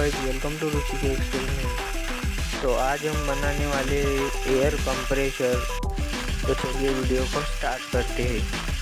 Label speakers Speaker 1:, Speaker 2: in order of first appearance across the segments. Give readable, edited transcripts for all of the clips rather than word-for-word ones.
Speaker 1: Guys, welcome to रुचि के experiment. तो आज हम बनाने वाले एयर कंप्रेसर। तो चलिए वीडियो को स्टार्ट करते हैं।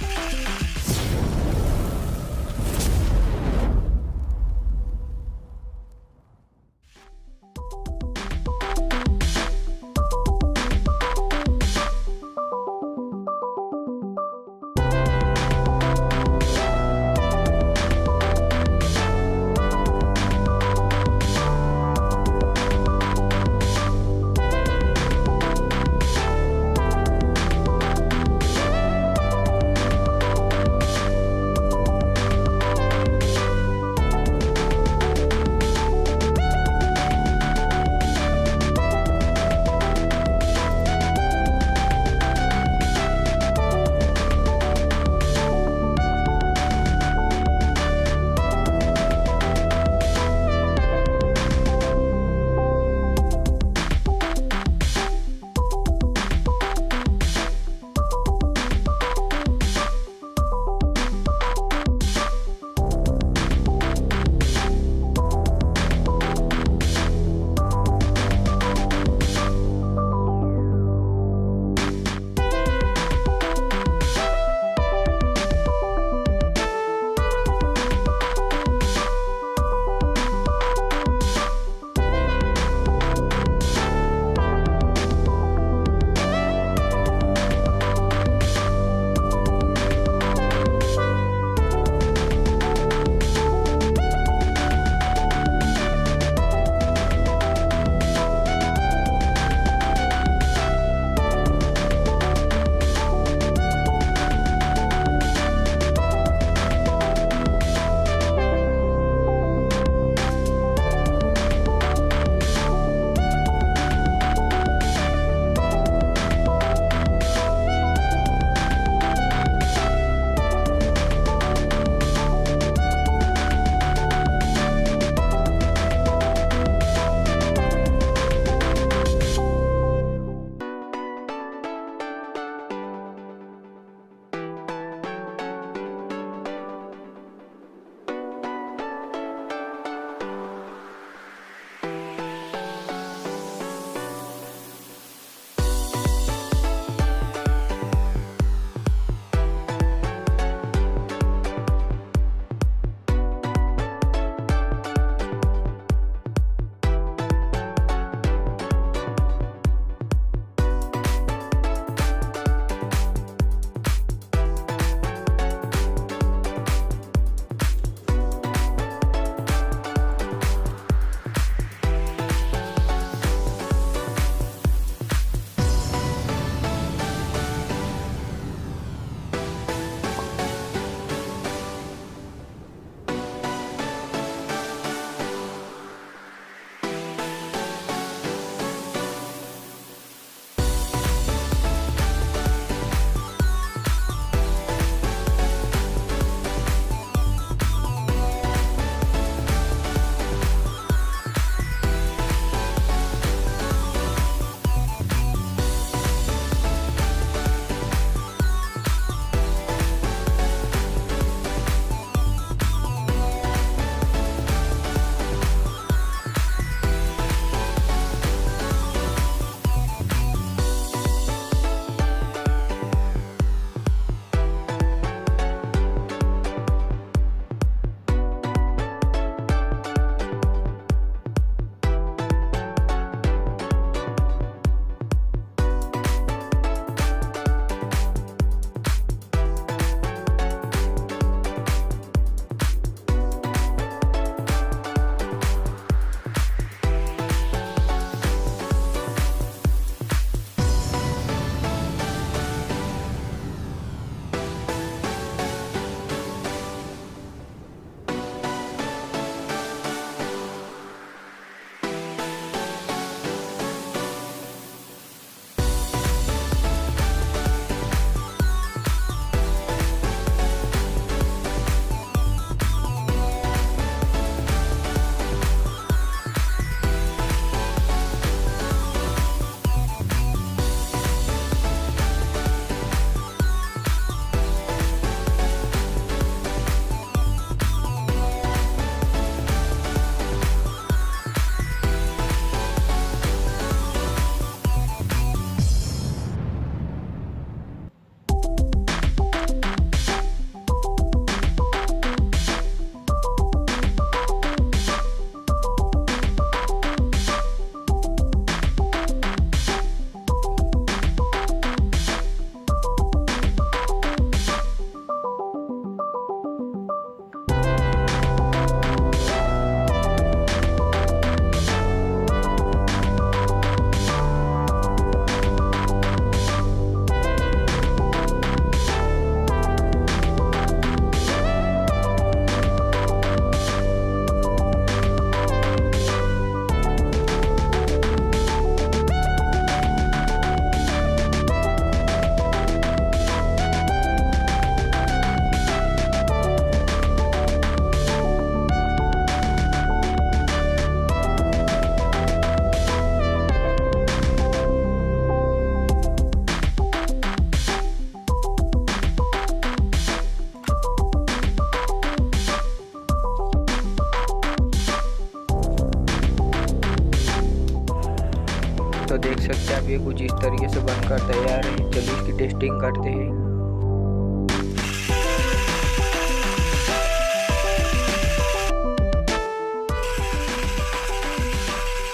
Speaker 1: अब ये कुछ इस तरीके से बनकर तैयार है। चलिए इसकी टेस्टिंग करते हैं।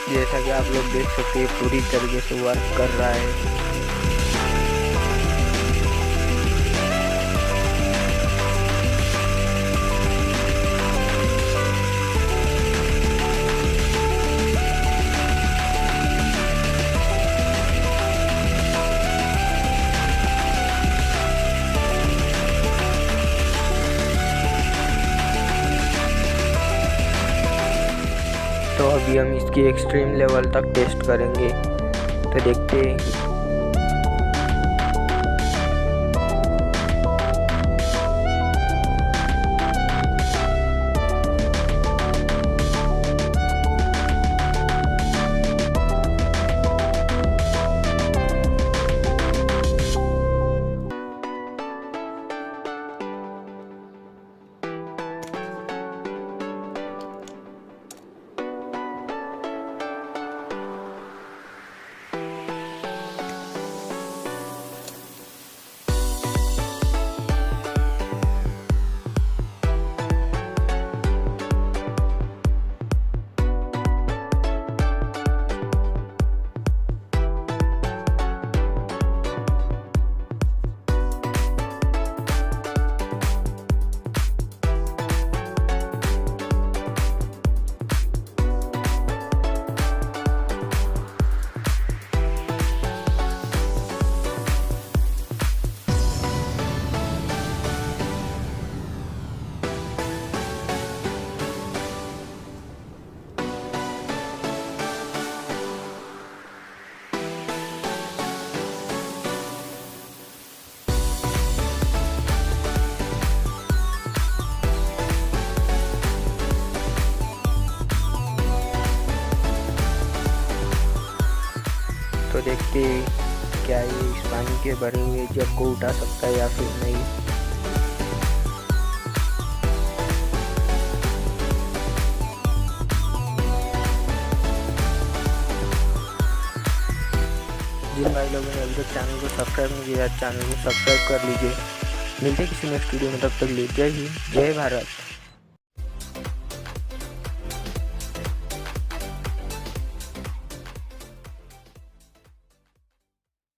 Speaker 1: जैसा कि आप लोग देख सकते हैं पूरी तरीके से वर्क कर रहा है। तो अभी हम इसकी एक्सट्रीम लेवल तक टेस्ट करेंगे, तो देखते हैं। तो देखते क्या ये इस पानी के भरे हुए जग को उठा सकता है या फिर नहीं। जिन भाई लोगों ने अभी तक चैनल को सब्सक्राइब नहीं किया, चैनल को सब्सक्राइब कर लीजिए। मिलते किसी नेक्स्ट वीडियो में, तब तक लिए जय हिंद, जय भारत।